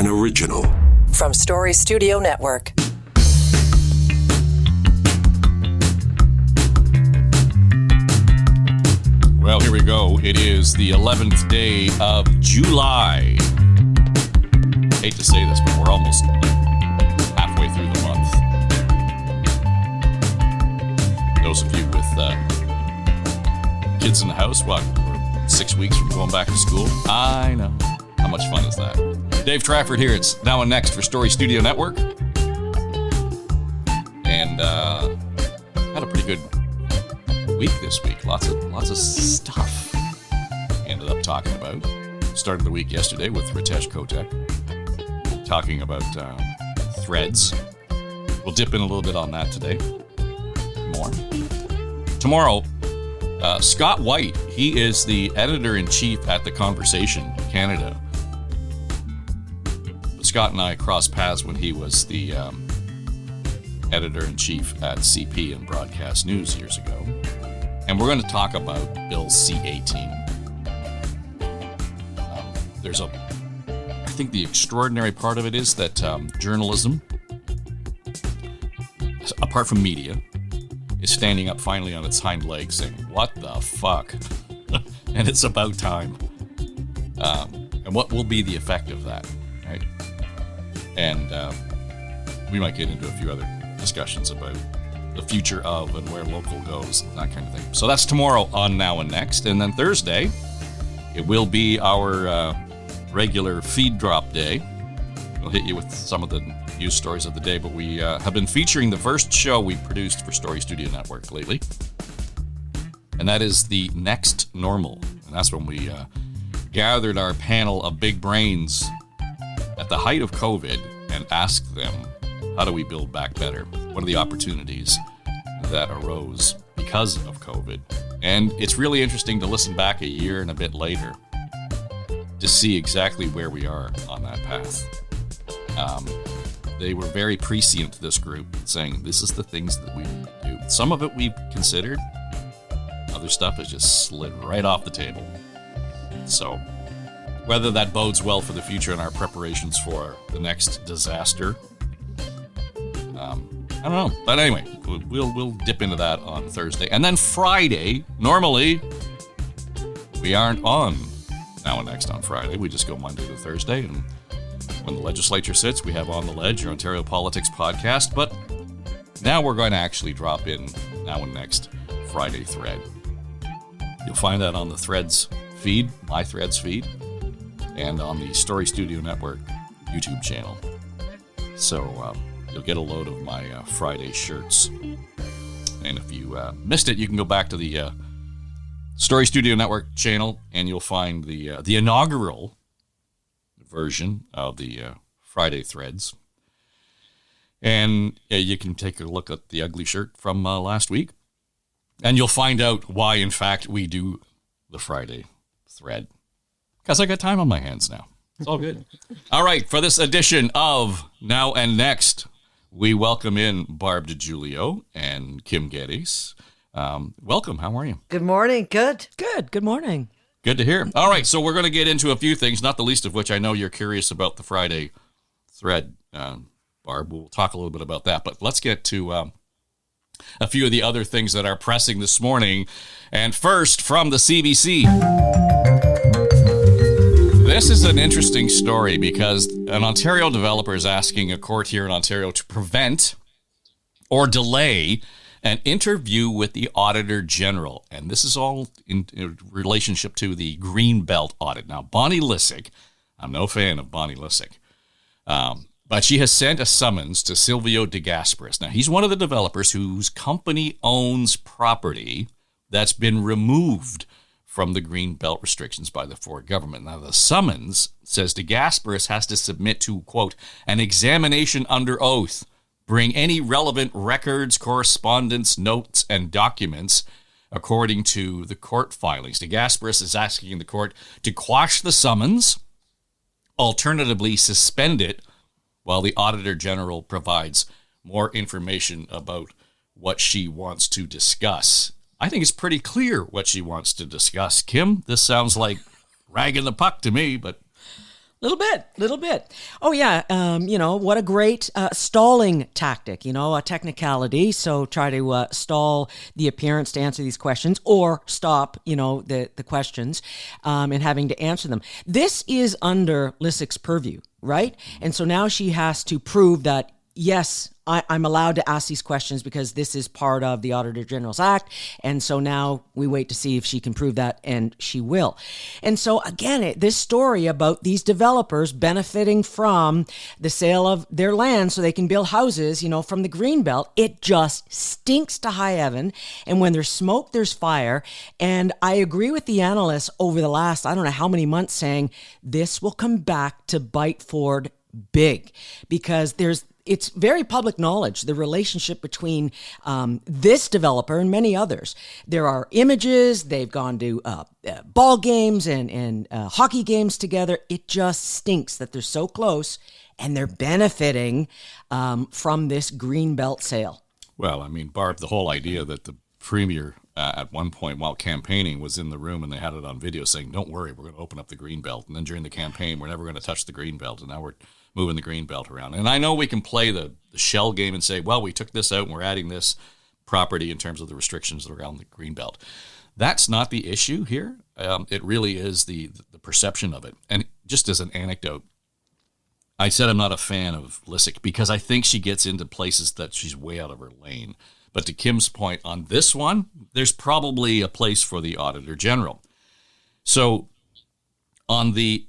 an original. From Story Studio Network. Well, here we go. It is the 11th day of July. Hate to say this, but we're almost halfway through the month. Those of you with kids in the house, we're 6 weeks from going back to school. I know. How much fun is that? Dave Trafford here. It's Now and Next for Story Studio Network. And had a pretty good week this week. Lots of stuff ended up talking about. Started the week yesterday with Ritesh Kotek talking about threads. We'll dip in a little bit on that today. More. Tomorrow, Scott White, he is the editor-in-chief at The Conversation Canada. Scott and I crossed paths when he was the editor-in-chief at CP and Broadcast News years ago. And we're going to talk about Bill C-18. I think the extraordinary part of it is that journalism, apart from media, is standing up finally on its hind legs saying, what the fuck? And it's about time. And what will be the effect of that, right? And we might get into a few other discussions about the future of and where local goes, that kind of thing. So that's tomorrow on Now and Next. And then Thursday, it will be our regular feed drop day. We'll hit you with some of the news stories of the day, but we have been featuring the first show we produced for Story Studio Network lately. And that is the Next Normal. And that's when we gathered our panel of big brains at the height of COVID and asked them, how do we build back better? What are the opportunities that arose because of COVID? And it's really interesting to listen back a year and a bit later to see exactly where we are on that path. They were very prescient, this group, saying this is the things that we do. Some of it we've considered. Other stuff has just slid right off the table. So whether that bodes well for the future and our preparations for the next disaster, I don't know. But anyway, we'll dip into that on Thursday. And then Friday, normally, we aren't on Now and Next on Friday. We just go Monday to Thursday. And when the legislature sits, we have On the Ledge, your Ontario Politics podcast. But now we're going to actually drop in Now and Next Friday thread. You'll find that on the Threads feed, my Threads feed, and on the Story Studio Network YouTube channel. So you'll get a load of my Friday shirts. And if you missed it, you can go back to the Story Studio Network channel, and you'll find the inaugural version of the Friday threads. And you can take a look at the ugly shirt from last week, and you'll find out why, in fact, we do the Friday thread. Because I got time on my hands now. It's all good. All right, for this edition of Now and Next, we welcome in Barb DiGiulio and Kym Geddes. Welcome. How are you? Good morning. Good. Good morning. Good to hear. All right, so we're going to get into a few things, not the least of which I know you're curious about the Friday thread, Barb. We'll talk a little bit about that, but let's get to a few of the other things that are pressing this morning. And first, from the CBC. This is an interesting story because an Ontario developer is asking a court here in Ontario to prevent or delay an interview with the Auditor General. And this is all in relationship to the Greenbelt audit. Now, Bonnie Lysyk, I'm no fan of Bonnie Lysyk, but she has sent a summons to Silvio De Gasperis. Now, he's one of the developers whose company owns property that's been removed from the Greenbelt restrictions by the Ford government. Now, the summons says De Gasperis has to submit to, quote, an examination under oath, bring any relevant records, correspondence, notes, and documents according to the court filings. De Gasperis is asking the court to quash the summons, alternatively suspend it, while the Auditor General provides more information about what she wants to discuss. I think it's pretty clear what she wants to discuss. Kym, this sounds like ragging the puck to me, but Little bit. Oh yeah, what a great stalling tactic. A technicality. So try to stall the appearance to answer these questions, or stop, the questions, and having to answer them. This is under Lysak's purview, right? And so now she has to prove that yes, I'm allowed to ask these questions because this is part of the Auditor General's Act. And so now we wait to see if she can prove that, and she will. And so again, this story about these developers benefiting from the sale of their land so they can build houses, from the Greenbelt, it just stinks to high heaven. And when there's smoke, there's fire. And I agree with the analysts over the last, I don't know how many months, saying this will come back to bite Ford big, because it's very public knowledge, the relationship between this developer and many others. There are images. They've gone to ball games and hockey games together. It just stinks that they're so close and they're benefiting from this Greenbelt sale. Well, I mean, Barb, the whole idea that the premier at one point while campaigning was in the room and they had it on video saying, don't worry, we're going to open up the Greenbelt. And then during the campaign, we're never going to touch the Greenbelt. And now we're moving the Greenbelt around. And I know we can play the shell game and say, well, we took this out and we're adding this property in terms of the restrictions around the Greenbelt. That's not the issue here. It really is the perception of it. And just as an anecdote, I said I'm not a fan of Lysak because I think she gets into places that she's way out of her lane. But to Kim's point on this one, there's probably a place for the Auditor General. So on the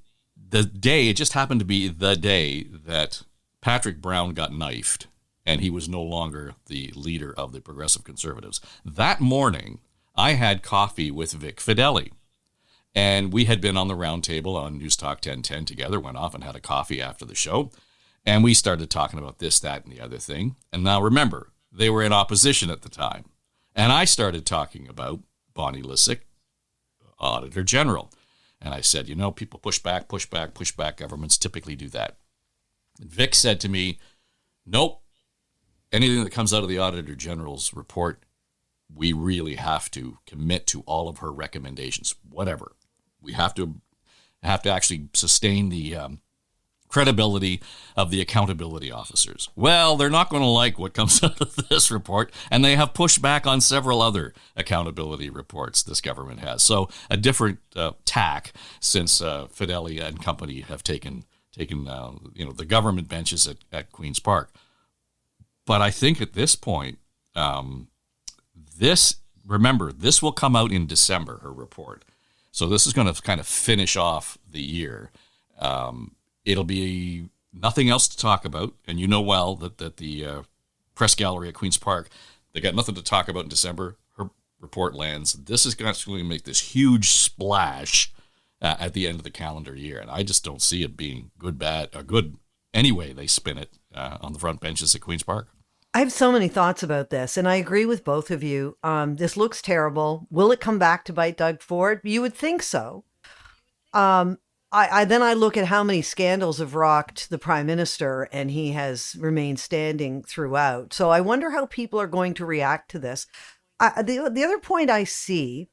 day, it just happened to be the day that Patrick Brown got knifed and he was no longer the leader of the Progressive Conservatives. That morning, I had coffee with Vic Fideli. And we had been on the round table on News Talk 1010 together, went off and had a coffee after the show. And we started talking about this, that, and the other thing. And now remember, they were in opposition at the time. And I started talking about Bonnie Lysak, Auditor General. And I said, people push back. Governments typically do that. And Vic said to me, nope, anything that comes out of the Auditor General's report, we really have to commit to all of her recommendations, whatever. We have to actually sustain the credibility of the accountability officers. Well, they're not going to like what comes out of this report, and they have pushed back on several other accountability reports this government has. So a different tack since Fideli and company have taken the government benches at Queen's Park. But I think at this point, this will come out in December, her report. So this is going to kind of finish off the year. It'll be nothing else to talk about. And you know well that the press gallery at Queen's Park, they got nothing to talk about in December. Her report lands. This is going to make this huge splash at the end of the calendar year. And I just don't see it being good, bad, or good any way they spin it on the front benches at Queen's Park. I have so many thoughts about this, and I agree with both of you. This looks terrible. Will it come back to bite Doug Ford? You would think so. I look at how many scandals have rocked the prime minister, and he has remained standing throughout. So I wonder how people are going to react to this. The other point I see,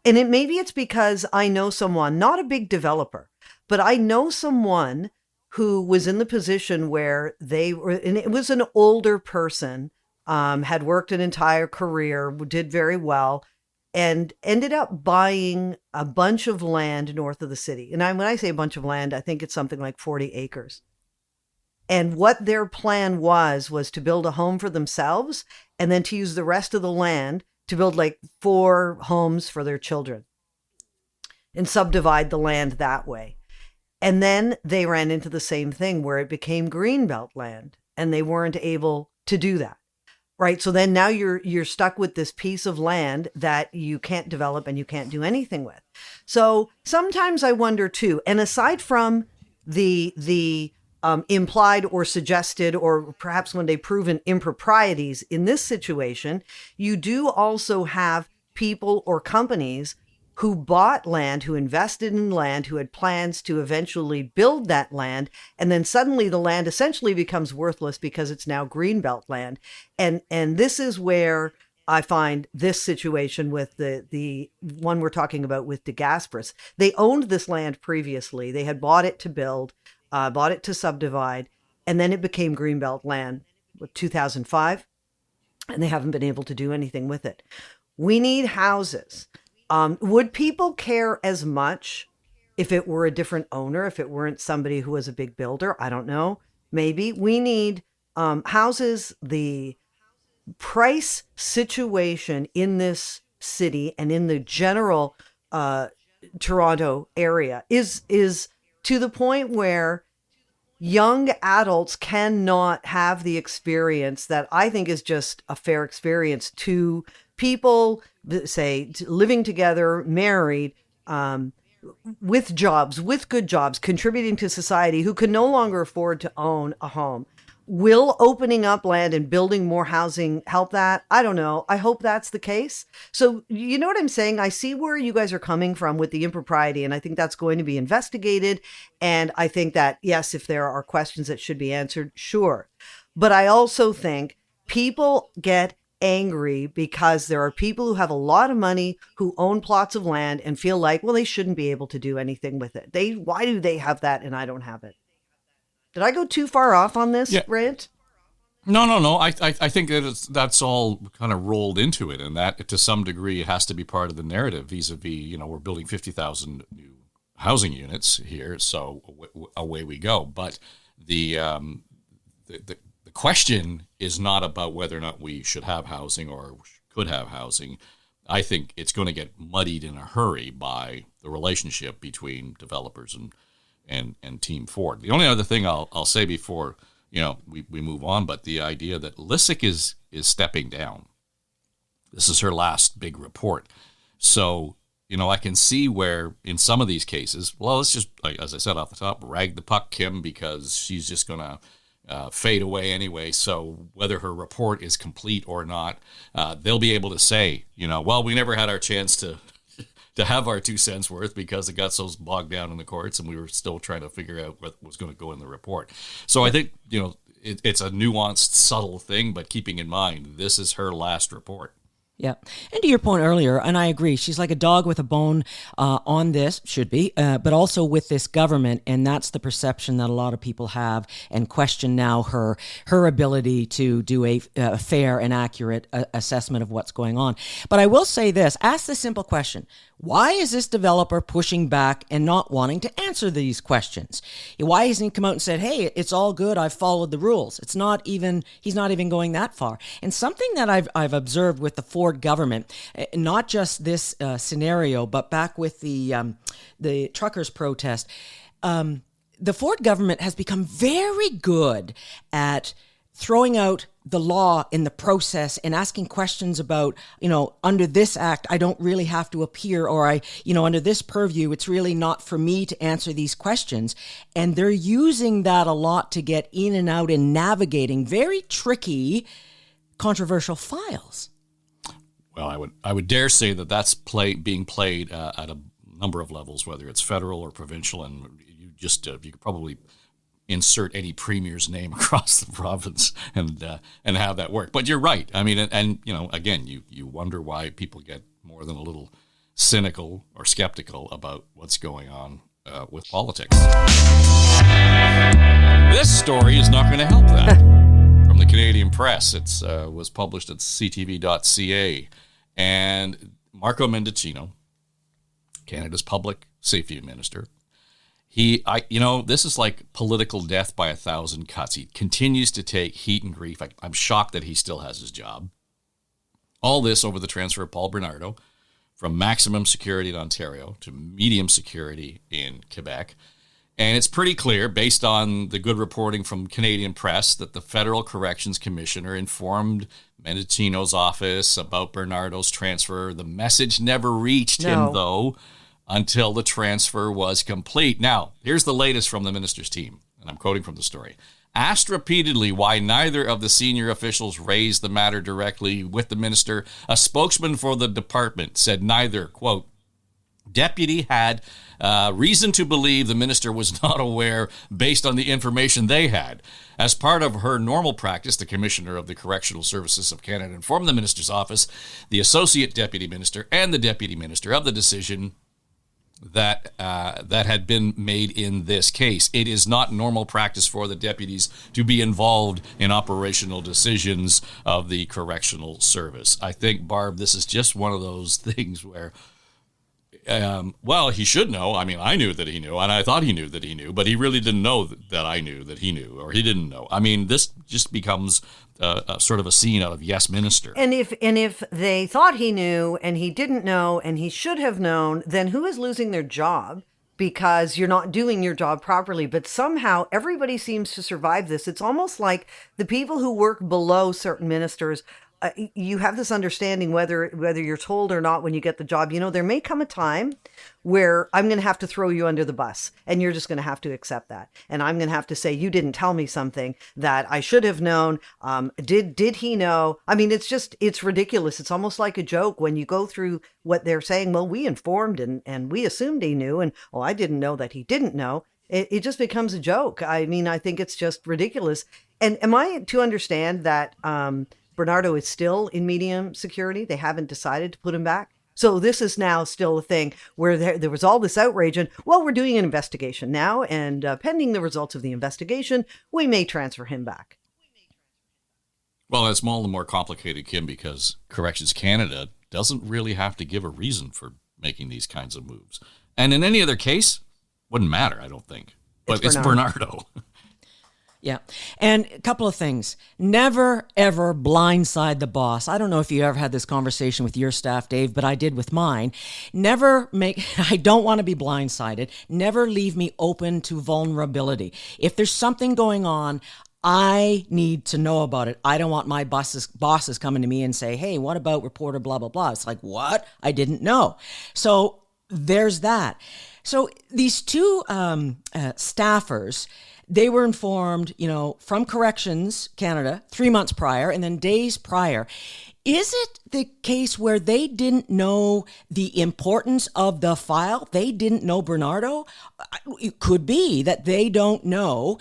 and maybe it's because I know someone, not a big developer, but I know someone who was in the position where they were, and it was an older person, had worked an entire career, did very well, and ended up buying a bunch of land north of the city. And when I say a bunch of land, I think it's something like 40 acres. And what their plan was to build a home for themselves and then to use the rest of the land to build like 4 homes for their children and subdivide the land that way. And then they ran into the same thing where it became Greenbelt land and they weren't able to do that. Right. So then now you're stuck with this piece of land that you can't develop and you can't do anything with. So sometimes I wonder, too, and aside from the implied or suggested or perhaps one day proven improprieties in this situation, you do also have people or companies who bought land, who invested in land, who had plans to eventually build that land. And then suddenly the land essentially becomes worthless because it's now Greenbelt land. And this is where I find this situation with the one we're talking about with DeGasperis. They owned this land previously. They had bought it to build, bought it to subdivide, and then it became Greenbelt land, 2005, and they haven't been able to do anything with it. We need houses. Would people care as much if it were a different owner, if it weren't somebody who was a big builder? I don't know. Maybe. We need houses. The price situation in this city and in the general Toronto area is to the point where young adults cannot have the experience that I think is just a fair experience to people, say, living together, married, with jobs, with good jobs, contributing to society, who can no longer afford to own a home. Will opening up land and building more housing help that? I don't know. I hope that's the case. So you know what I'm saying? I see where you guys are coming from with the impropriety, and I think that's going to be investigated. And I think that, yes, if there are questions that should be answered, sure. But I also think people get angry because there are people who have a lot of money who own plots of land and feel like, well, they shouldn't be able to do anything with it. Why do they have that and I don't have it? Did I go too far off on this rant? No. I think that that's all kind of rolled into it, and that to some degree has to be part of the narrative vis-a-vis, we're building 50,000 new housing units here, so away we go. But the question is not about whether or not we should have housing or could have housing. I think it's going to get muddied in a hurry by the relationship between developers and Team Ford. The only other thing I'll say before we move on, but the idea that Lissick is stepping down. This is her last big report. So, I can see where in some of these cases, well, let's just, as I said off the top, rag the puck, Kim, because she's just going to fade away anyway. So whether her report is complete or not, they'll be able to say, well, we never had our chance to have our 2 cents worth because it got so bogged down in the courts and we were still trying to figure out what was going to go in the report. So I think, it's a nuanced, subtle thing, but keeping in mind, this is her last report. Yeah. And to your point earlier, and I agree, she's like a dog with a bone on this, should be, but also with this government. And that's the perception that a lot of people have and question now her ability to do a fair and accurate assessment of what's going on. But I will say this, ask the simple question. Why is this developer pushing back and not wanting to answer these questions? Why hasn't he come out and said, hey, it's all good, I've followed the rules? He's not even going that far. And something that I've observed with the Ford government, not just this scenario, but back with the truckers' protest, the Ford government has become very good at throwing out the law in the process and asking questions about, under this act, I don't really have to appear, or under this purview, it's really not for me to answer these questions. And they're using that a lot to get in and out and navigating very tricky, controversial files. Well, I would dare say that that's being played at a number of levels, whether it's federal or provincial, and you could probably insert any premier's name across the province and have that work. But you're right. I mean, and again, you wonder why people get more than a little cynical or skeptical about what's going on with politics. This story is not going to help that. From the Canadian Press, it was published at ctv.ca, and Marco Mendicino, Canada's public safety minister, this is like political death by 1,000 cuts. He continues to take heat and grief. I'm shocked that he still has his job. All this over the transfer of Paul Bernardo from maximum security in Ontario to medium security in Quebec. And it's pretty clear, based on the good reporting from Canadian Press, that the Federal Corrections Commissioner informed Mendicino's office about Bernardo's transfer. The message never reached him, though, until the transfer was complete. Now, here's the latest from the minister's team, and I'm quoting from the story. Asked repeatedly why neither of the senior officials raised the matter directly with the minister, a spokesman for the department said neither, quote, Deputy had reason to believe the minister was not aware based on the information they had. As part of her normal practice, the Commissioner of the Correctional Services of Canada informed the minister's office, the Associate Deputy Minister, and the Deputy Minister of the decision that had been made in this case. It is not normal practice for the deputies to be involved in operational decisions of the correctional service. I think, Barb, this is just one of those things where well, he should know. I mean, I knew that he knew, and I thought he knew that he knew, but he really didn't know that I knew that he knew, or he didn't know. I mean, this just becomes a sort of a scene out of Yes, Minister. And if they thought he knew and he didn't know and he should have known, then who is losing their job? Because you're not doing your job properly. But somehow everybody seems to survive this. It's almost like the people who work below certain ministers, you have this understanding whether you're told or not when you get the job. You know, there may come a time where I'm going to have to throw you under the bus and you're just going to have to accept that. And I'm going to have to say, you didn't tell me something that I should have known. Did he know? I mean, it's ridiculous. It's almost like a joke when you go through what they're saying. Well, we informed and we assumed he knew. And, oh, I didn't know that he didn't know. It just becomes a joke. I mean, I think it's just ridiculous. And am I to understand that, Bernardo is still in medium security? They haven't decided to put him back. So this is now still a thing where there was all this outrage and, well, we're doing an investigation now, and pending the results of the investigation, we may transfer him back. Well, it's all the more complicated, Kim, because Corrections Canada doesn't really have to give a reason for making these kinds of moves. And in any other case, wouldn't matter, I don't think. But it's Bernardo. Yeah. And a couple of things. Never, ever blindside the boss. I don't know if you ever had this conversation with your staff, Dave, but I did with mine. I don't want to be blindsided. Never leave me open to vulnerability. If there's something going on, I need to know about it. I don't want my bosses coming to me and say, hey, what about reporter blah, blah, blah. It's like, what? I didn't know. So there's that. So these two staffers, they were informed, from Corrections Canada 3 months prior and then days prior. Is it the case where they didn't know the importance of the file? They didn't know Bernardo? It could be that they don't know,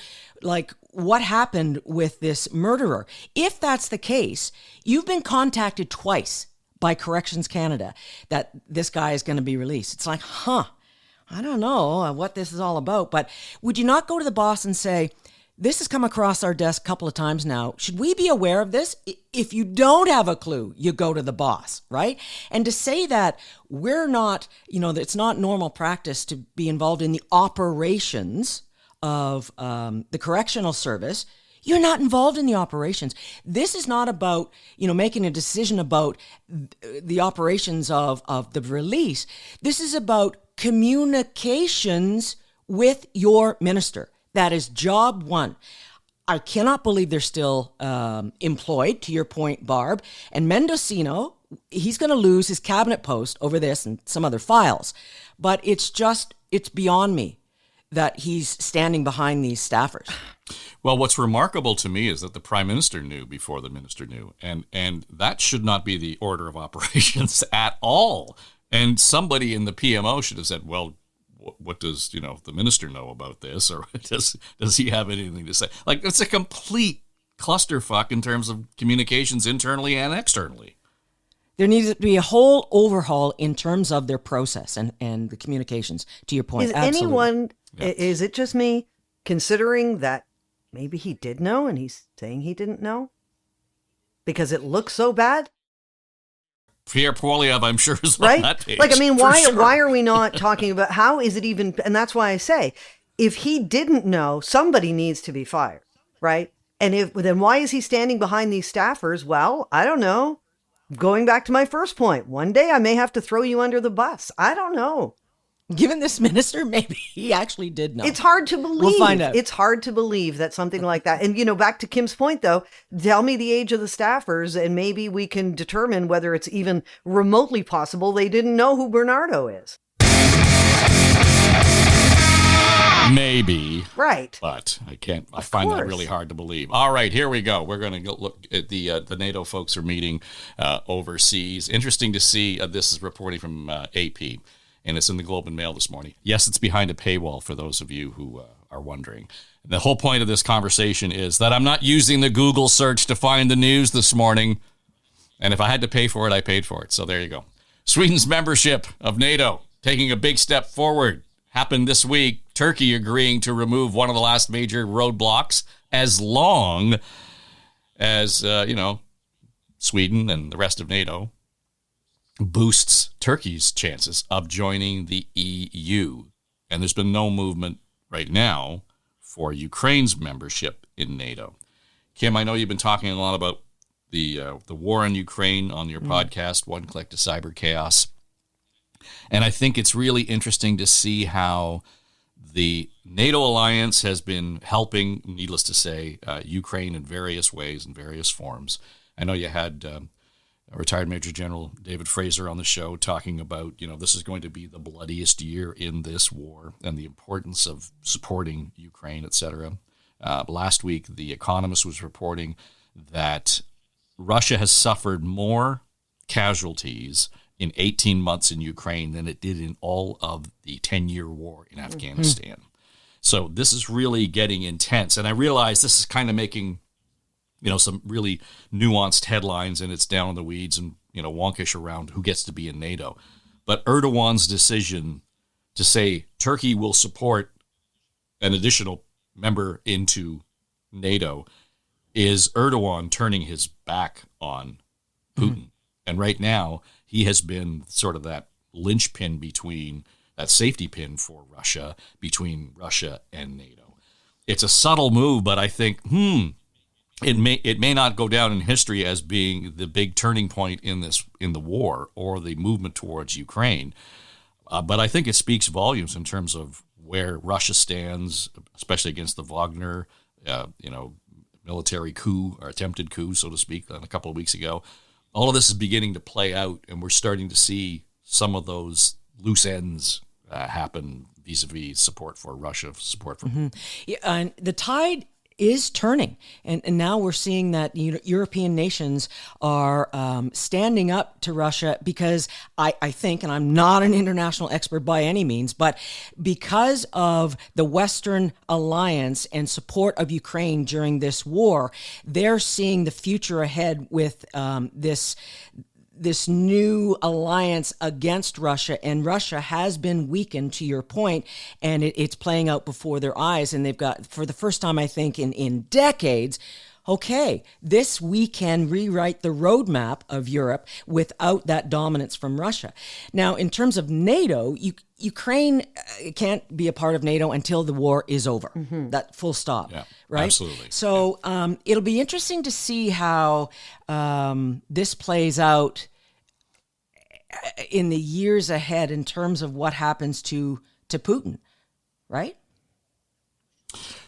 what happened with this murderer. If that's the case, you've been contacted twice by Corrections Canada that this guy is going to be released. It's like, I don't know what this is all about, but would you not go to the boss and say, this has come across our desk a couple of times now. Should we be aware of this? If you don't have a clue, you go to the boss, right? And to say that we're not, that it's not normal practice to be involved in the operations of the correctional service, you're not involved in the operations. This is not about, making a decision about the operations of the release. This is about communications with your minister. That is job one. I cannot believe they're still employed, to your point, Barb. And Mendicino, he's going to lose his cabinet post over this and some other files. But it's beyond me that he's standing behind these staffers. Well, what's remarkable to me is that the Prime Minister knew before the Minister knew. And that should not be the order of operations at all. And somebody in the PMO should have said, well, what does, the minister know about this? Or does he have anything to say? It's a complete clusterfuck in terms of communications internally and externally. There needs to be a whole overhaul in terms of their process and the communications, to your point. Is anyone, is it just me, considering that maybe he did know and he's saying he didn't know? Because it looks so bad? Pierre Poilievre, I'm sure, is right? on that page. Why are we not talking about how is it even? And that's why I say, if he didn't know, somebody needs to be fired, right? And then why is he standing behind these staffers? Well, I don't know. Going back to my first point, one day I may have to throw you under the bus. I don't know. Given this minister, maybe he actually did know. It's hard to believe. We'll find out. It's hard to believe that something like that. And, back to Kim's point, though, tell me the age of the staffers, and maybe we can determine whether it's even remotely possible they didn't know who Bernardo is. Maybe. Right. But I find that really hard to believe. All right, here we go. We're going to go look at the NATO folks are meeting overseas. Interesting to see, this is reporting from AP. and it's in the Globe and Mail this morning. Yes, it's behind a paywall for those of you who are wondering. The whole point of this conversation is that I'm not using the Google search to find the news this morning, and if I had to pay for it, I paid for it. So there you go. Sweden's membership of NATO taking a big step forward. Happened this week. Turkey agreeing to remove one of the last major roadblocks as long as, Sweden and the rest of NATO boosts Turkey's chances of joining the EU. And there's been no movement right now for Ukraine's membership in NATO. Kim, I know you've been talking a lot about the war in Ukraine on your podcast, One Click to Cyber Chaos. And I think it's really interesting to see how the NATO alliance has been helping, needless to say, Ukraine in various ways, in various forms. I know you had retired Major General David Fraser on the show talking about, this is going to be the bloodiest year in this war and the importance of supporting Ukraine, et cetera. Last week, The Economist was reporting that Russia has suffered more casualties in 18 months in Ukraine than it did in all of the 10-year war in Afghanistan. So this is really getting intense. And I realize this is kind of making, some really nuanced headlines, and it's down in the weeds and, wonkish around who gets to be in NATO. But Erdogan's decision to say Turkey will support an additional member into NATO is Erdogan turning his back on Putin. And right now, he has been sort of that linchpin between, that safety pin for Russia, between Russia and NATO. It's a subtle move, but I think, it may not go down in history as being the big turning point in the war or the movement towards Ukraine. But I think it speaks volumes in terms of where Russia stands, especially against the Wagner, military coup or attempted coup, so to speak, a couple of weeks ago. All of this is beginning to play out, and we're starting to see some of those loose ends happen vis-a-vis support for Russia, support for Yeah, and the tide is turning, and now we're seeing that European nations are standing up to Russia because I think, and I'm not an international expert by any means, but because of the Western alliance and support of Ukraine during this war, they're seeing the future ahead with this new alliance against Russia, and Russia has been weakened, to your point, and it's playing out before their eyes. And they've got, for the first time, I think, in decades, okay, we can rewrite the roadmap of Europe without that dominance from Russia. Now, in terms of NATO, Ukraine can't be a part of NATO until the war is over. That full stop. Yeah, right? absolutely. So it'll be interesting to see how this plays out in the years ahead in terms of what happens to Putin, right?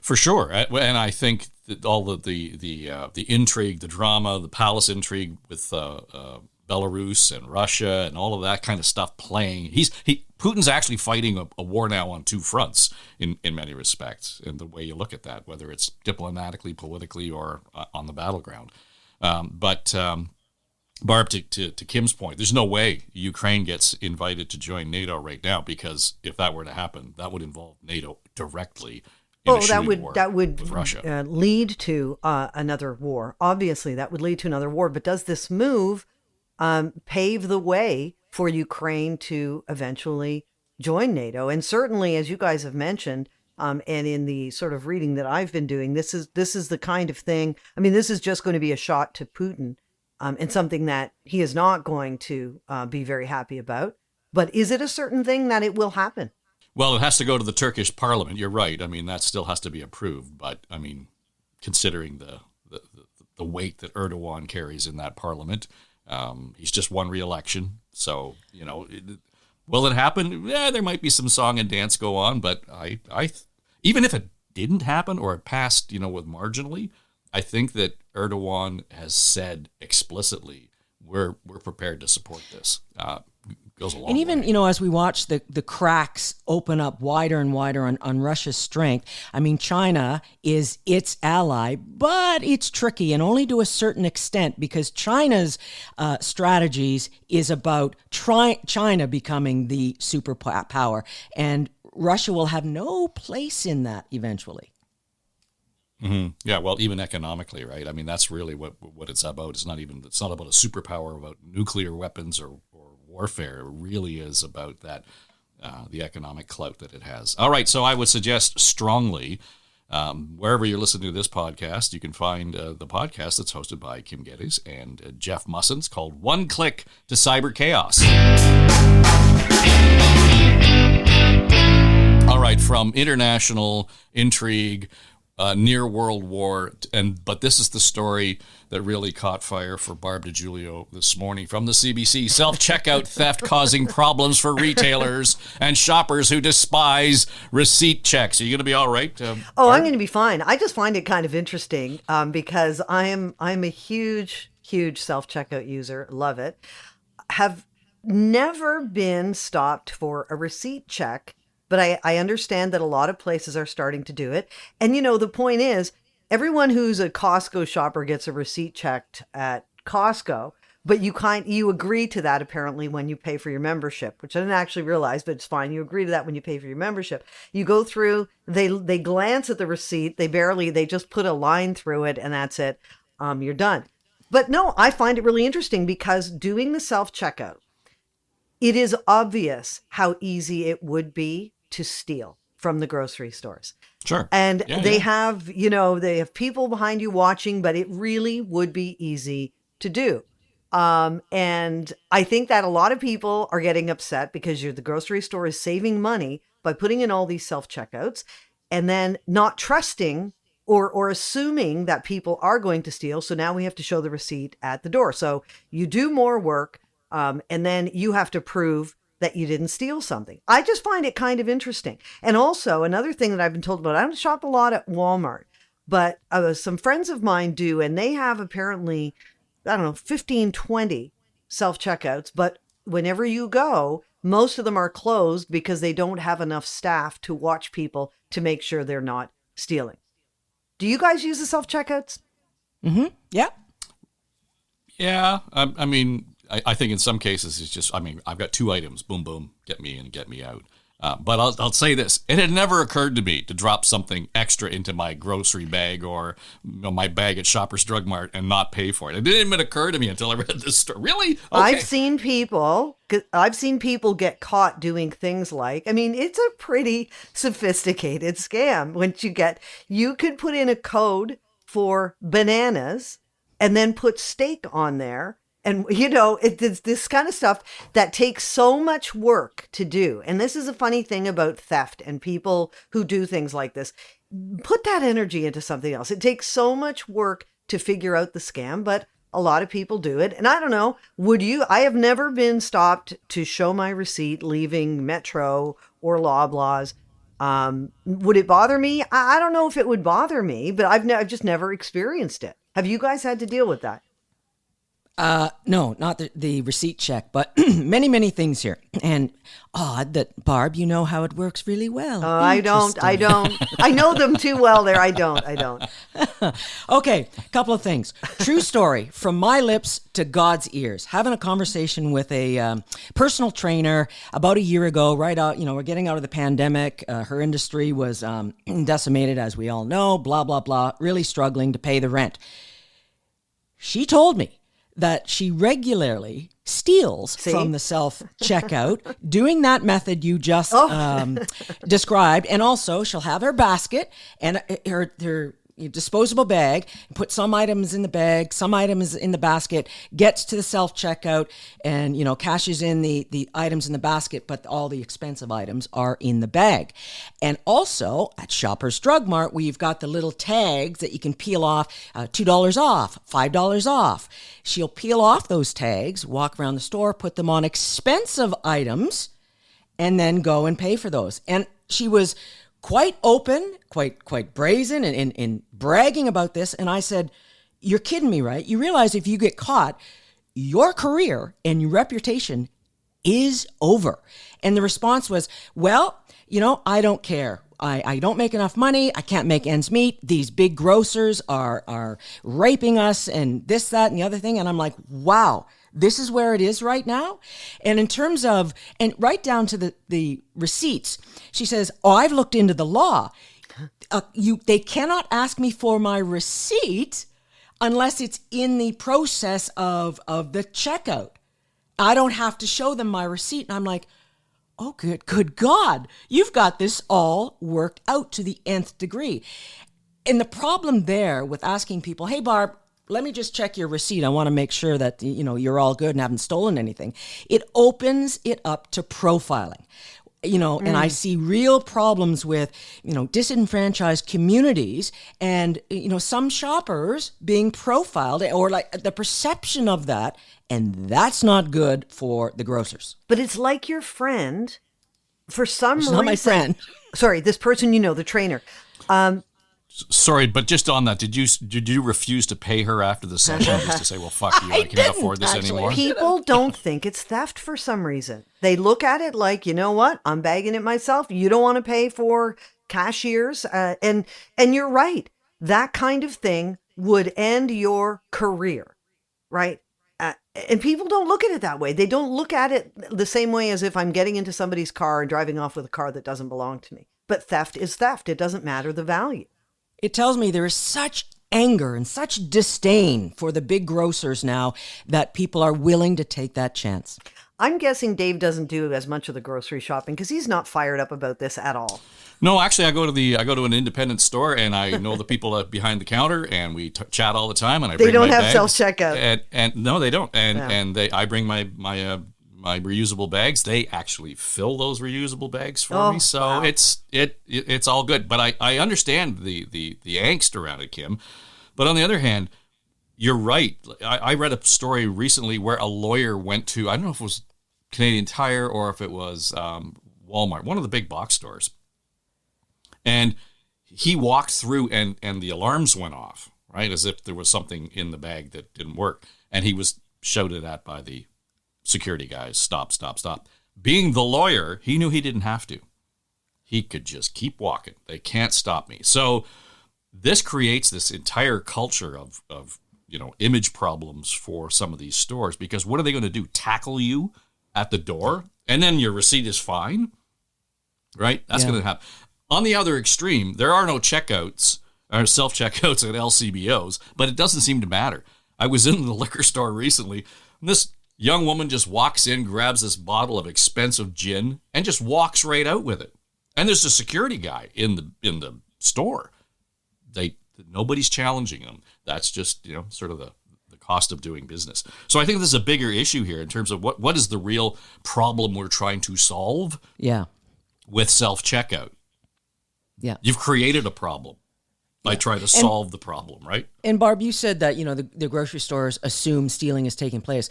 For sure, and I think that all the intrigue, the drama, the palace intrigue with Belarus and Russia and all of that kind of stuff playing. Putin's actually fighting a war now on two fronts in many respects, in the way you look at that, whether it's diplomatically, politically, or on the battleground. But Barb, to Kim's point, there's no way Ukraine gets invited to join NATO right now, because if that were to happen, that would involve NATO directly. That would with Russia. Lead to another war. Obviously, that would lead to another war. But does this move pave the way for Ukraine to eventually join NATO? And certainly, as you guys have mentioned, and in the sort of reading that I've been doing, this is the kind of thing. I mean, this is just going to be a shot to Putin, and something that he is not going to be very happy about. But is it a certain thing that it will happen? Well, it has to go to the Turkish parliament. You're right. I mean, that still has to be approved. But I mean, considering the weight that Erdogan carries in that parliament, he's just won re-election. So, will it happen? Yeah, there might be some song and dance go on. But I even if it didn't happen or it passed, with marginally, I think that Erdogan has said explicitly, we're prepared to support this. goes a long And even, way. you know, as we watch the cracks open up wider and wider on Russia's strength, I mean, China is its ally, but it's tricky and only to a certain extent because China's strategies is about China becoming the superpower, and Russia will have no place in that eventually. Mm-hmm. Yeah, well, even economically, right? I mean, that's really what it's about. It's not about a superpower, about nuclear weapons or warfare. It really is about that, the economic clout that it has. All right, so I would suggest strongly, wherever you're listening to this podcast, you can find the podcast that's hosted by Kym Geddes and Jeff Mussins called One Click to Cyber Chaos. All right, from international intrigue, near World War, but this is the story that really caught fire for Barb DiGiulio this morning from the CBC. Self-checkout theft causing problems for retailers and shoppers who despise receipt checks. Are you going to be all right? I'm Barb? going to be fine. I just find it kind of interesting because I'm a huge self-checkout user. Love it. Have never been stopped for a receipt check. But I understand that a lot of places are starting to do it. And, you know, the point is, everyone who's a Costco shopper gets a receipt checked at Costco, but you agree to that apparently when you pay for your membership, which I didn't actually realize, but it's fine. You agree to that when you pay for your membership. You go through, they glance at the receipt, they just put a line through it, and that's it. You're done. But no, I find it really interesting because doing the self-checkout, it is obvious how easy it would be to steal from the grocery stores. Sure. And they have people behind you watching, but it really would be easy to do. And I think that a lot of people are getting upset because the grocery store is saving money by putting in all these self-checkouts and then not trusting or assuming that people are going to steal. So now we have to show the receipt at the door. So you do more work and then you have to prove that you didn't steal something. I just find it kind of interesting. And also another thing that I've been told about, I don't shop a lot at Walmart, but some friends of mine do, and they have apparently, 15, 20 self-checkouts, but whenever you go, most of them are closed because they don't have enough staff to watch people to make sure they're not stealing. Do you guys use the self-checkouts? Mm-hmm. Yeah. Yeah, I mean, I think in some cases it's just, I've got two items, boom, boom, get me in, get me out. But I'll say this, it had never occurred to me to drop something extra into my grocery bag or my bag at Shoppers Drug Mart and not pay for it. It didn't even occur to me until I read this story. Really? Okay. I've seen people get caught doing things like, it's a pretty sophisticated scam. You could put in a code for bananas and then put steak on there. And, it's this kind of stuff that takes so much work to do. And this is a funny thing about theft and people who do things like this. Put that energy into something else. It takes so much work to figure out the scam, but a lot of people do it. And I don't know, I have never been stopped to show my receipt leaving Metro or Loblaws. Would it bother me? I don't know if it would bother me, but I've just never experienced it. Have you guys had to deal with that? No, not the receipt check, but many, many things here. And odd that, Barb, you know how it works really well. I don't. I know them too well there. I don't. Okay, couple of things. True story, from my lips to God's ears. Having a conversation with a personal trainer about a year ago, right out, we're getting out of the pandemic. Her industry was decimated, as we all know, blah, blah, blah, really struggling to pay the rent. She told me that she regularly steals from the self-checkout, doing that method you just described. And also, she'll have her basket and her disposable bag, put some items in the bag, some items in the basket, gets to the self-checkout and, cashes in the items in the basket, but all the expensive items are in the bag. And also at Shoppers Drug Mart, we've got the little tags that you can peel off, $2 off, $5 off. She'll peel off those tags, walk around the store, put them on expensive items, and then go and pay for those. And she was quite open, quite brazen and bragging about this. And I said, you're kidding me, right? You realize if you get caught, your career and your reputation is over. And the response was, well, I don't care. I don't make enough money. I can't make ends meet. These big grocers are raping us and this, that, and the other thing. And I'm like, wow, this is where it is right now. And in terms of, and right down to the receipts, she says, I've looked into the law. They cannot ask me for my receipt unless it's in the process of the checkout. I don't have to show them my receipt. And I'm like, oh, good God, you've got this all worked out to the nth degree. And the problem there with asking people, hey, Barb, let me just check your receipt. I want to make sure that, you're all good and haven't stolen anything. It opens it up to profiling. And I see real problems with, disenfranchised communities and, some shoppers being profiled or like the perception of that. And that's not good for the grocers. But it's like your friend, for some reason. Not my friend. Sorry, this person, the trainer. Sorry, but just on that, did you refuse to pay her after the session just to say, well, fuck you, I can't afford this anymore? People don't think it's theft for some reason. They look at it like, you know what? I'm bagging it myself. You don't want to pay for cashiers. And you're right. That kind of thing would end your career, right? And people don't look at it that way. They don't look at it the same way as if I'm getting into somebody's car and driving off with a car that doesn't belong to me. But theft is theft. It doesn't matter the value. It tells me there is such anger and such disdain for the big grocers now that people are willing to take that chance. I'm guessing Dave doesn't do as much of the grocery shopping because he's not fired up about this at all. No, actually, I go to an independent store and I know the people behind the counter and we chat all the time. And they don't have self-checkout. And no, they don't. And I bring my reusable bags. They actually fill those reusable bags for me. So wow. It's all good. But I understand the angst around it, Kim. But on the other hand, you're right. I read a story recently where a lawyer went to, I don't know if it was Canadian Tire or if it was Walmart, one of the big box stores. And he walked through and the alarms went off, right? As if there was something in the bag that didn't work. And he was shouted at by the security guys, stop. Being the lawyer, he knew he didn't have to. He could just keep walking. They can't stop me. So this creates this entire culture of image problems for some of these stores, because what are they going to do? Tackle you at the door and then your receipt is fine, right? That's going to happen. On the other extreme, there are no checkouts or self-checkouts at LCBOs, but it doesn't seem to matter. I was in the liquor store recently, and this young woman just walks in, grabs this bottle of expensive gin, and just walks right out with it. And there's a security guy in the store. Nobody's challenging them. That's just sort of the cost of doing business. So I think there's a bigger issue here in terms of what is the real problem we're trying to solve. Yeah. With self-checkout. Yeah. You've created a problem by trying to solve the problem, right? And Barb, you said that, the grocery stores assume stealing is taking place.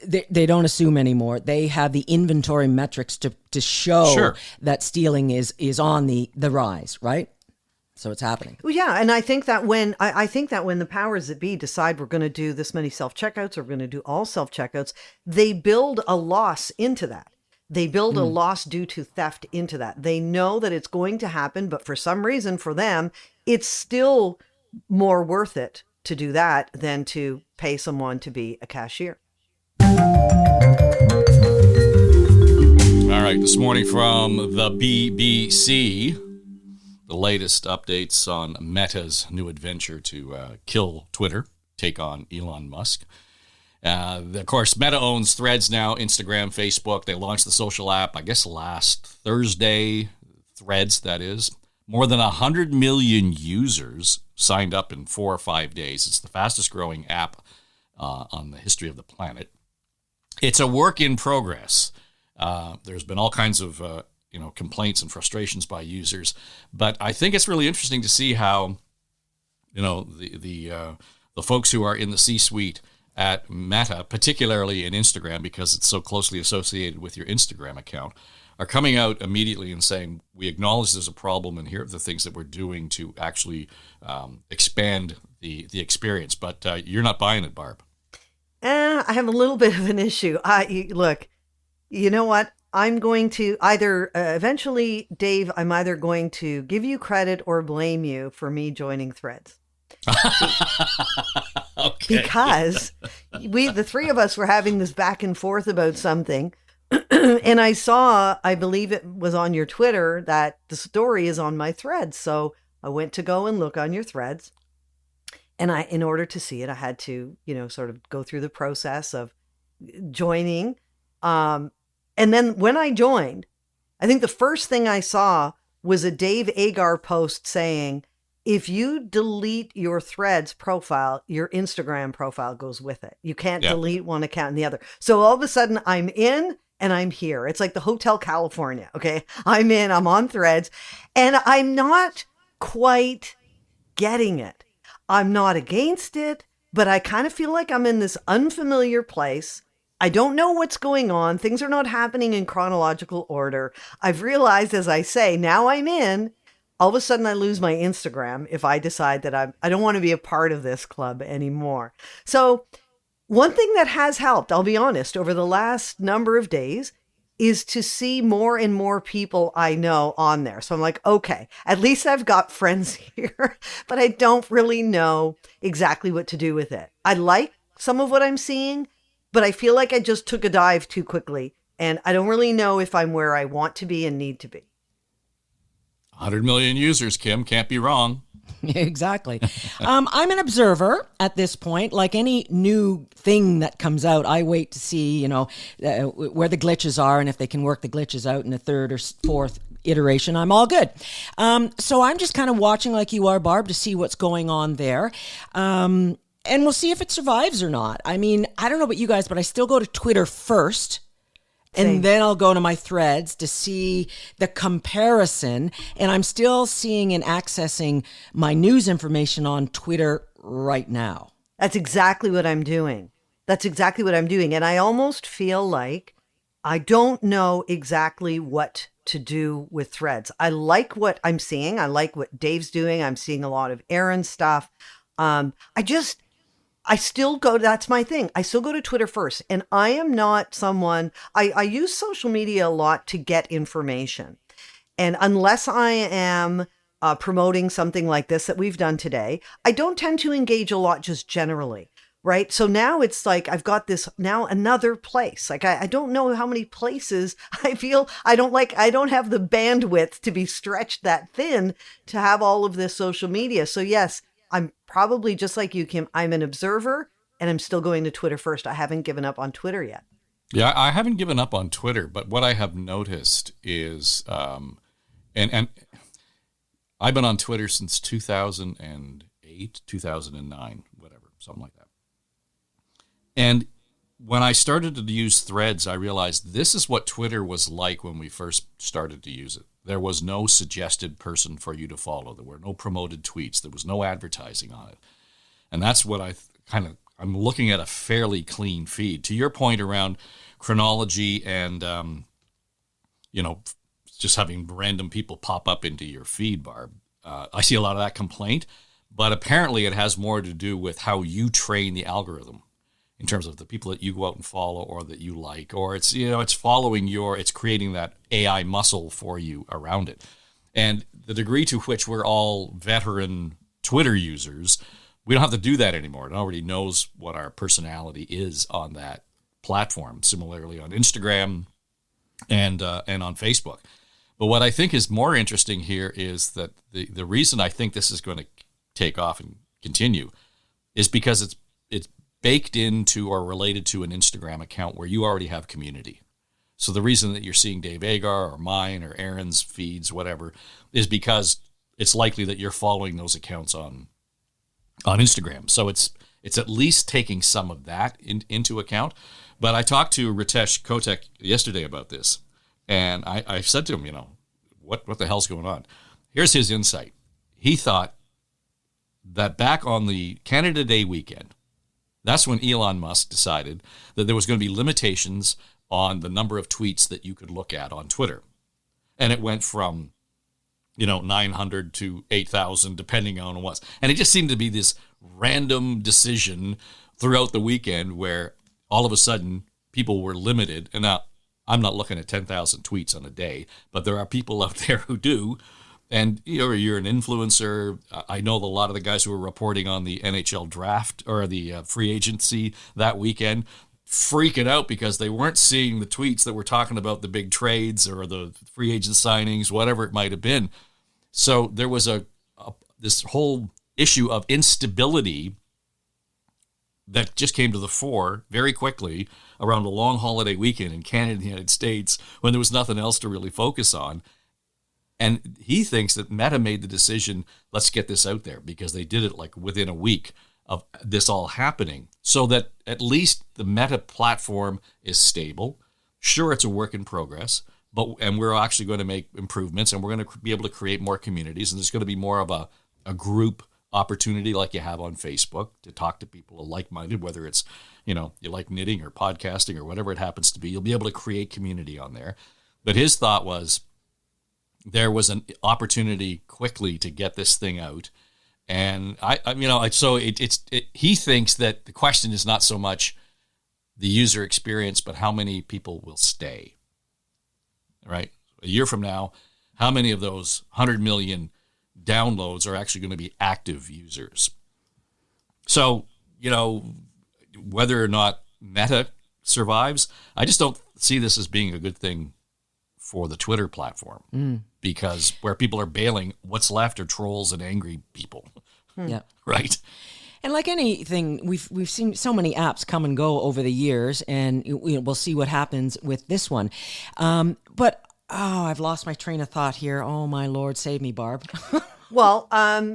They don't assume anymore. They have the inventory metrics to show that stealing is on the rise, right? So it's happening. Well, yeah, and I think that when the powers that be decide we're going to do this many self-checkouts or we're going to do all self-checkouts, they build a loss into that. They build a loss due to theft into that. They know that it's going to happen, but for some reason for them, it's still more worth it to do that than to pay someone to be a cashier. All right, this morning from the BBC, the latest updates on Meta's new adventure to kill Twitter, take on Elon Musk. Of course, Meta owns Threads now, Instagram, Facebook. They launched the social app, I guess, last Thursday. Threads, that is. More than 100 million users signed up in 4 or 5 days. It's the fastest growing app on the history of the planet. It's a work in progress. There's been all kinds of complaints and frustrations by users, but I think it's really interesting to see how the folks who are in the C-suite at Meta, particularly in Instagram, because it's so closely associated with your Instagram account, are coming out immediately and saying, we acknowledge there's a problem and here are the things that we're doing to actually expand the experience. But you're not buying it, Barb. I have a little bit of an issue. Look, You know what? I'm going to either eventually, Dave, I'm either going to give you credit or blame you for me joining Threads. Okay. Because the three of us were having this back and forth about something. And I believe it was on your Twitter, that the story is on my Threads. So I went to go and look on your Threads. And in order to see it, I had to, sort of go through the process of joining. And then when I joined, I think the first thing I saw was a Dave Agar post saying, if you delete your Threads profile, your Instagram profile goes with it. You can't delete one account and the other. So all of a sudden I'm in and I'm here. It's like the Hotel California. Okay. I'm on Threads, and I'm not quite getting it. I'm not against it, but I kind of feel like I'm in this unfamiliar place. I don't know what's going on. Things are not happening in chronological order. I've realized, as I say, now I'm in. All of a sudden, I lose my Instagram if I decide that I don't want to be a part of this club anymore. So one thing that has helped, I'll be honest, over the last number of days is to see more and more people I know on there. So I'm like, okay, at least I've got friends here, but I don't really know exactly what to do with it. I like some of what I'm seeing, but I feel like I just took a dive too quickly, and I don't really know if I'm where I want to be and need to be. 100 million users, Kim. Can't be wrong. Exactly. I'm an observer at this point. Like any new thing that comes out, I wait to see, where the glitches are, and if they can work the glitches out in a third or fourth iteration, I'm all good. So I'm just kind of watching like you are, Barb, to see what's going on there. And we'll see if it survives or not. I mean, I don't know about you guys, but I still go to Twitter first. Same. And then I'll go to my Threads to see the comparison. And I'm still seeing and accessing my news information on Twitter right now. That's exactly what I'm doing. And I almost feel like I don't know exactly what to do with Threads. I like what I'm seeing. I like what Dave's doing. I'm seeing a lot of Aaron's stuff. I still go, that's my thing. I still go to Twitter first. And I am not someone, I use social media a lot to get information. And unless I am promoting something like this that we've done today, I don't tend to engage a lot just generally, right? So now it's like, I've got this now another place. Like, I don't know how many places I feel I don't have the bandwidth to be stretched that thin to have all of this social media. So yes, I'm probably just like you, Kim. I'm an observer, and I'm still going to Twitter first. I haven't given up on Twitter yet. Yeah, I haven't given up on Twitter, but what I have noticed is, and I've been on Twitter since 2008, 2009, whatever, something like that. And when I started to use Threads, I realized this is what Twitter was like when we first started to use it. There was no suggested person for you to follow. There were no promoted tweets. There was no advertising on it. And that's what I'm looking at, a fairly clean feed. To your point around chronology and, just having random people pop up into your feed, Barb, I see a lot of that complaint, but apparently it has more to do with how you train the algorithm in terms of the people that you go out and follow or that you like, or it's, it's following it's creating that AI muscle for you around it. And the degree to which we're all veteran Twitter users, we don't have to do that anymore. It already knows what our personality is on that platform. Similarly on Instagram and on Facebook. But what I think is more interesting here is that the reason I think this is going to take off and continue is because it's baked into or related to an Instagram account where you already have community. So the reason that you're seeing Dave Agar or mine or Aaron's feeds, whatever, is because it's likely that you're following those accounts on Instagram. So it's at least taking some of that into account. But I talked to Ritesh Kotek yesterday about this, and I said to him, what the hell's going on? Here's his insight. He thought that back on the Canada Day weekend, that's when Elon Musk decided that there was going to be limitations on the number of tweets that you could look at on Twitter. And it went from, 900 to 8,000, depending on what. And it just seemed to be this random decision throughout the weekend where all of a sudden people were limited. And now I'm not looking at 10,000 tweets on a day, but there are people out there who do. And you're an influencer. I know a lot of the guys who were reporting on the NHL draft or the free agency that weekend freaking out because they weren't seeing the tweets that were talking about the big trades or the free agent signings, whatever it might have been. So there was this whole issue of instability that just came to the fore very quickly around a long holiday weekend in Canada and the United States when there was nothing else to really focus on. And he thinks that Meta made the decision, let's get this out there, because they did it like within a week of this all happening, so that at least the Meta platform is stable. Sure, it's a work in progress, and we're actually going to make improvements, and we're going to be able to create more communities, and there's going to be more of a group opportunity like you have on Facebook to talk to people who are like-minded, whether it's, you like knitting or podcasting or whatever it happens to be. You'll be able to create community on there. But his thought was, there was an opportunity quickly to get this thing out, and he thinks that the question is not so much the user experience, but how many people will stay. Right, a year from now, how many of those 100 million downloads are actually going to be active users? So whether or not Meta survives, I just don't see this as being a good thing for the Twitter platform, because where people are bailing, what's left are trolls and angry people. Yeah. Right. And like anything, we've seen so many apps come and go over the years, and we'll see what happens with this one. But I've lost my train of thought here. Oh my Lord, save me, Barb. Well,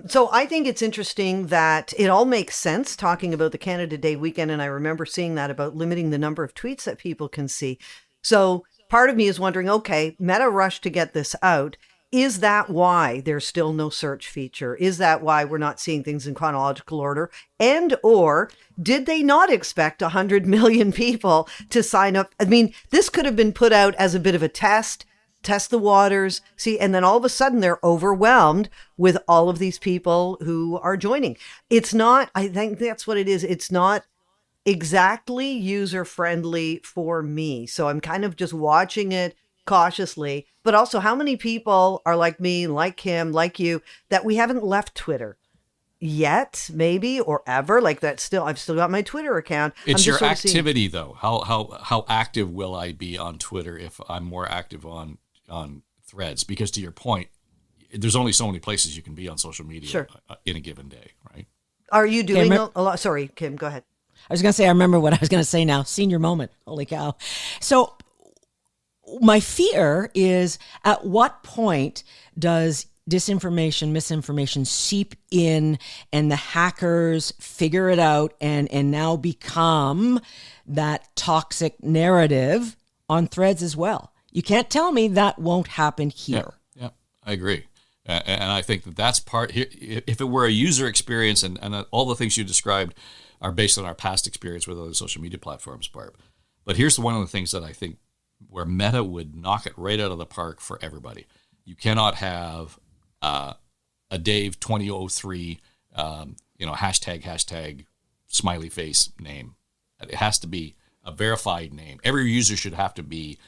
so I think it's interesting that it all makes sense talking about the Canada Day weekend. And I remember seeing that about limiting the number of tweets that people can see. So part of me is wondering, okay, Meta rushed to get this out. Is that why there's still no search feature? Is that why we're not seeing things in chronological order? And or did they not expect 100 million people to sign up? I mean, this could have been put out as a bit of a test the waters, see, and then all of a sudden they're overwhelmed with all of these people who are joining. It's not, I think that's what it is. It's not exactly user-friendly for me. So I'm kind of just watching it cautiously, but also how many people are like me, like Kim, like you, that we haven't left Twitter yet, maybe, or ever. Like that I've still got my Twitter account. It's your activity though. How active will I be on Twitter if I'm more active on Threads? Because to your point, there's only so many places you can be on social media in a given day, right? Are you doing a lot? Sorry, Kim, go ahead. I was going to say, I remember what I was going to say now. Senior moment. Holy cow. So my fear is, at what point does disinformation, misinformation seep in and the hackers figure it out and now become that toxic narrative on Threads as well? You can't tell me that won't happen here. Yeah, I agree. And I think that's part here. If it were a user experience, and all the things you described are based on our past experience with other social media platforms, Barb. But here's one of the things that I think where Meta would knock it right out of the park for everybody. You cannot have a Dave 2003, hashtag smiley face name. It has to be a verified name. Every user should have to be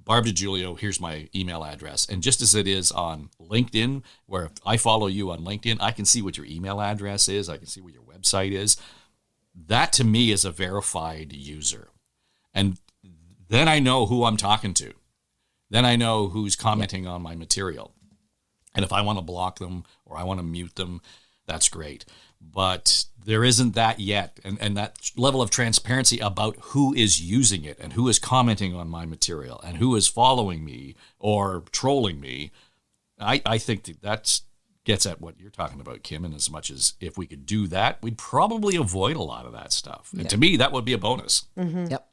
Barb DiGiulio, here's my email address. And just as it is on LinkedIn, where if I follow you on LinkedIn, I can see what your email address is. I can see what your website is. That to me is a verified user. And then I know who I'm talking to. Then I know who's commenting on my material. And if I want to block them or I want to mute them, that's great. But there isn't that yet. And that level of transparency about who is using it and who is commenting on my material and who is following me or trolling me, I think that gets at what you're talking about, Kim. And as much as if we could do that, we'd probably avoid a lot of that stuff. And to me, that would be a bonus. Mm-hmm. Yep.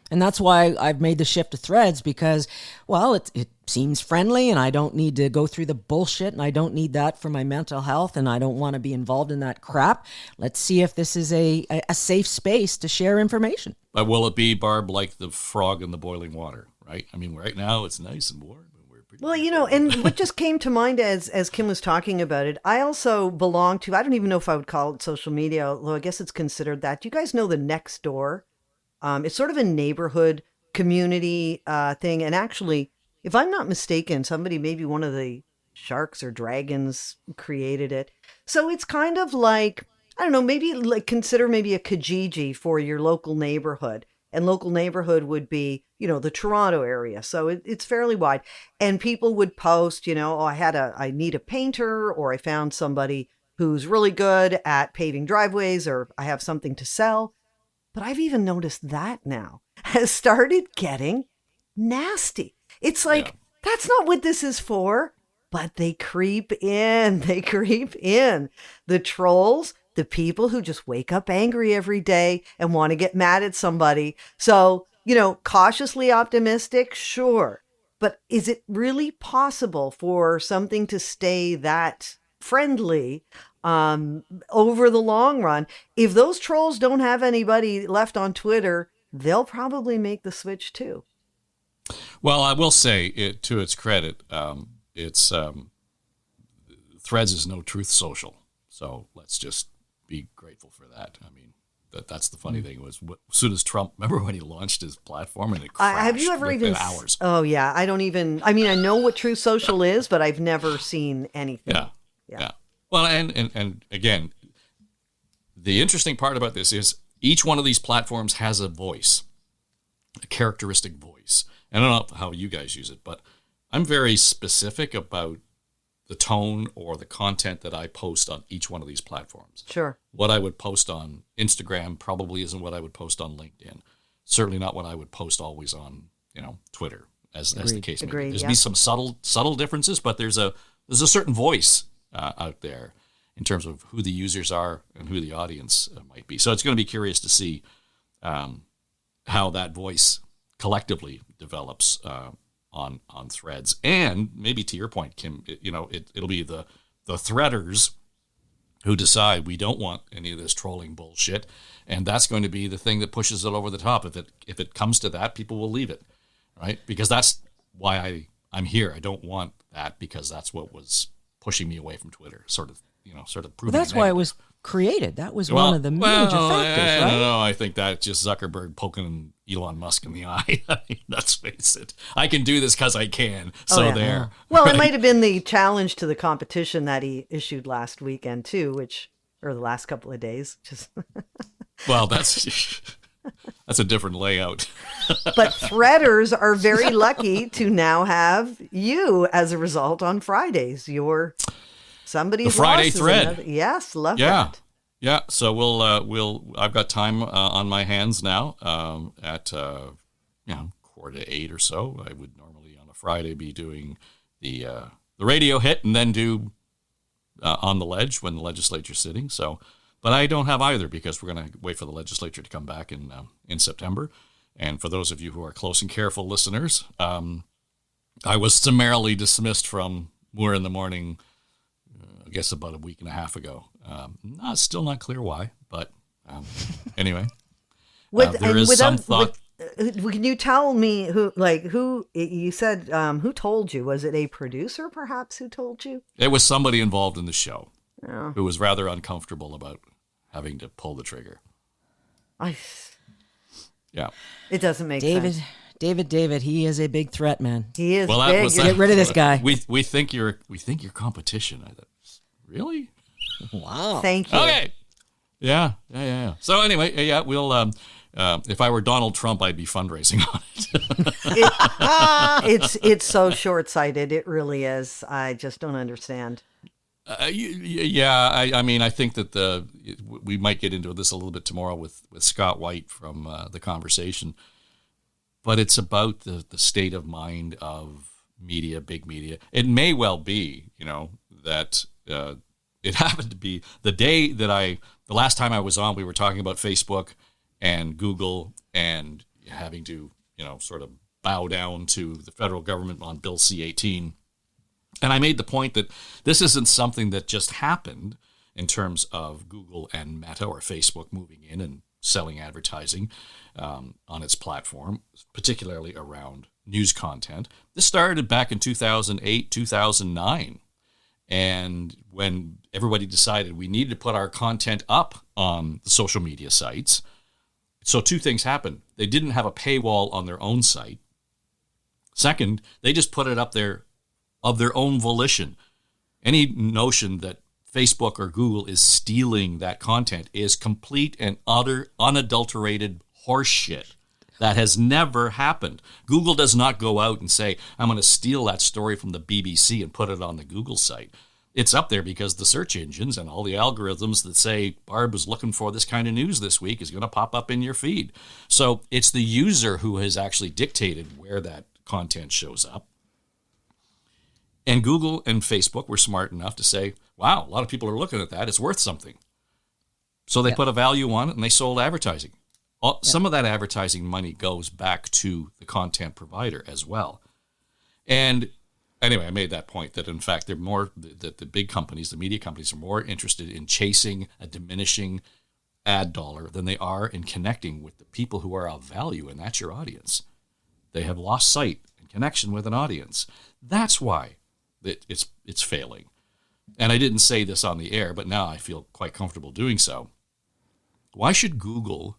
And that's why I've made the shift to Threads, because, well, it seems friendly and I don't need to go through the bullshit and I don't need that for my mental health and I don't want to be involved in that crap. Let's see if this is a safe space to share information. But will it be, Barb, like the frog in the boiling water, right? I mean, right now it's nice and warm. Well, and what just came to mind as Kim was talking about it, I also belong to, I don't even know if I would call it social media, although I guess it's considered that. Do you guys know the Next Door? It's sort of a neighborhood community thing. And actually, if I'm not mistaken, somebody, maybe one of the sharks or dragons, created it. So it's kind of like, I don't know, maybe like consider maybe a Kijiji for your local neighborhood. And local neighborhood would be, the Toronto area. So it's fairly wide. And people would post, oh, I need a painter, or I found somebody who's really good at paving driveways, or I have something to sell. But I've even noticed that now has started getting nasty. It's like, that's not what this is for. But they creep in. They creep in. The trolls, the people who just wake up angry every day and want to get mad at somebody. So, cautiously optimistic, sure. But is it really possible for something to stay that friendly over the long run? If those trolls don't have anybody left on Twitter, they'll probably make the switch too. Well, I will say, to its credit, it's Threads is no truth social. So let's just be grateful for that. I mean, that's the funny thing was, as soon as Trump, remember when he launched his platform and it crashed have you ever even hours? Oh yeah, I know what Truth Social is, but I've never seen anything. Yeah. Well, and again, the interesting part about this is each one of these platforms has a voice, a characteristic voice. I don't know how you guys use it, but I'm very specific about the tone or the content that I post on each one of these platforms. Sure. What I would post on Instagram probably isn't what I would post on LinkedIn. Certainly not what I would post always on, Twitter, as the case may be. There's be some subtle differences, but there's a certain voice out there in terms of who the users are and who the audience might be. So it's going to be curious to see how that voice collectively develops on Threads. And maybe to your point, Kim, it'll be the threaders who decide we don't want any of this trolling bullshit, and that's going to be the thing that pushes it over the top. If it comes to that, people will leave it, right? Because that's why I'm here. I don't want that, because that's what was pushing me away from Twitter, sort of proving. Well, that's why it was created. That was one of the major factors, right? No, I think that's just Zuckerberg poking Elon Musk in the eye. I mean, let's face it. I can do this because I can. So there. Well, right? It might have been the challenge to the competition that he issued last weekend too, or the last couple of days. Well, that's a different layout. But threaders are very lucky to now have you as a result on Fridays. You're somebody's the Friday thread. Yes, love that. Yeah, so I've got time on my hands now at 7:45 or so. I would normally on a Friday be doing the radio hit and then do On the Ledge when the legislature's sitting. So, but I don't have either, because we're going to wait for the legislature to come back in September. And for those of you who are close and careful listeners, I was summarily dismissed from Moore in the Morning, I guess about a week and a half ago. Still not clear why, but anyway, there is some thought. Can you tell me who you said, who told you? Was it a producer perhaps who told you? It was somebody involved in the show who was rather uncomfortable about having to pull the trigger. Yeah. It doesn't make sense. David, he is a big threat, man. He is big. Get rid of this guy. We think you're competition. I thought, really? Wow. Thank you. Okay. Yeah. So anyway, we'll. If I were Donald Trump, I'd be fundraising on it. It's so short-sighted. It really is. I just don't understand. I mean, I think that we might get into this a little bit tomorrow with Scott White from The Conversation, but it's about the state of mind of media, big media. It may well be, that it happened to be the day that the last time I was on, we were talking about Facebook and Google and having to, sort of bow down to the federal government on Bill C-18. And I made the point that this isn't something that just happened in terms of Google and Meta or Facebook moving in and selling advertising on its platform, particularly around news content. This started back in 2008, 2009. And when everybody decided we needed to put our content up on the social media sites, So two things happened. They didn't have a paywall on their own site. Second, they just put it up there of their own volition. Any notion that Facebook or Google is stealing that content is complete and utter unadulterated horseshit. That has never happened. Google does not go out and say, I'm going to steal that story from the BBC and put it on the Google site. It's up there because the search engines and all the algorithms that say Barb was looking for this kind of news this week is going to pop up in your feed. So it's the user who has actually dictated where that content shows up. And Google and Facebook were smart enough to say, wow, a lot of people are looking at that. It's worth something. So they put a value on it and they sold advertising. Some of that advertising money goes back to the content provider as well. And anyway, I made that point that in fact they're more, that the big companies, the media companies, are more interested in chasing a diminishing ad dollar than they are in connecting with the people who are of value, and that's your audience. They have lost sight and connection with an audience. That's why it's failing. And I didn't say this on the air, but now I feel quite comfortable doing so. Why should Google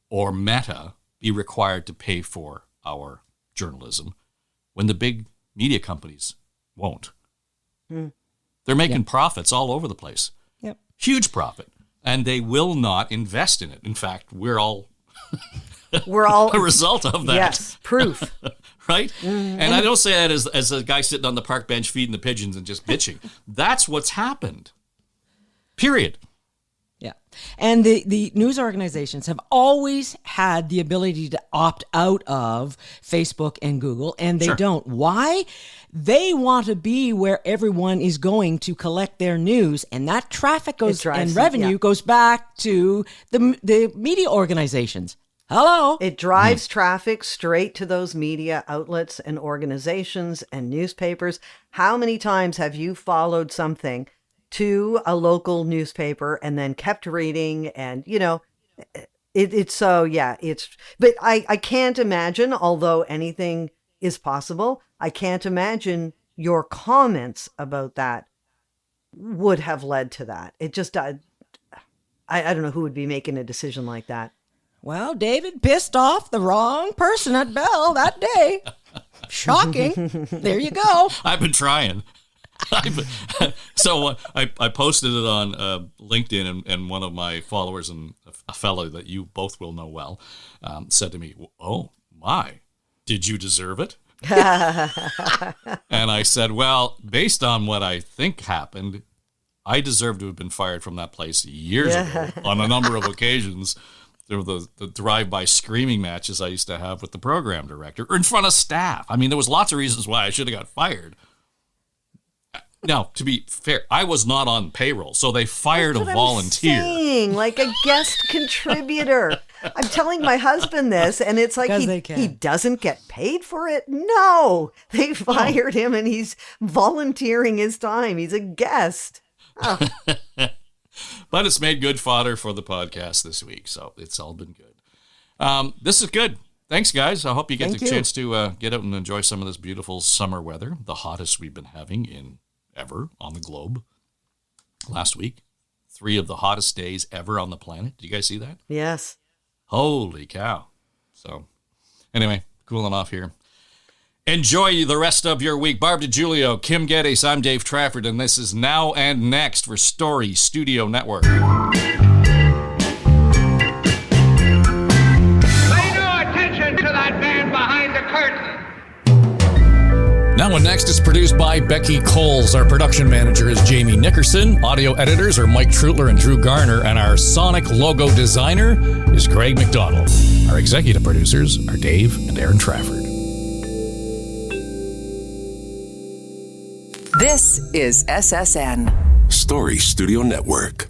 or Meta be required to pay for our journalism when the big media companies won't? They're making profits all over the place. Yep. Huge profit. And they will not invest in it. In fact, we're all a result of that. Yes, proof. Right? And I don't say that as a guy sitting on the park bench feeding the pigeons and just bitching. That's what's happened. Period. Yeah. And the news organizations have always had the ability to opt out of Facebook and Google, and they don't. Why? They want to be where everyone is going to collect their news, and that traffic goes and revenue goes back to the media organizations. Hello. It drives traffic straight to those media outlets and organizations and newspapers. How many times have you followed something to a local newspaper and then kept reading? And, you know, but I can't imagine, although anything is possible, I can't imagine your comments about that would have led to that. It just, I don't know who would be making a decision like that. Well, David pissed off the wrong person at Bell that day. Shocking. There you go. I've been trying. So I posted it on LinkedIn, and one of my followers, and a fellow that you both will know well, said to me, "Oh my, did you deserve it?" And I said, well, based on what I think happened, I deserve to have been fired from that place years ago on a number of occasions. There were the drive-by screaming matches I used to have with the program director, or in front of staff. I mean, there was lots of reasons why I should have got fired. Now, to be fair, I was not on payroll, so they fired a volunteer. Like a guest contributor. I'm telling my husband this, and it's like he doesn't get paid for it. No, they fired him, and he's volunteering his time. He's a guest. Oh. But it's made good fodder for the podcast this week, so it's all been good. This is good. Thanks, guys. I hope you get the chance to get out and enjoy some of this beautiful summer weather, the hottest we've been having in ever on the globe. Last week, 3 of the hottest days ever on the planet. Did you guys see that? Yes. Holy cow. So anyway, cooling off here. Enjoy the rest of your week. Barb DiGiulio, Kym Geddes, I'm Dave Trafford, and this is Now and Next for Story Studio Network. Pay no attention to that man behind the curtain. Now and Next is produced by Becky Coles. Our production manager is Jamie Nickerson. Audio editors are Mike Trutler and Drew Garner. And our sonic logo designer is Greg McDonald. Our executive producers are Dave and Aaron Trafford. This is SSN. Story Studio Network.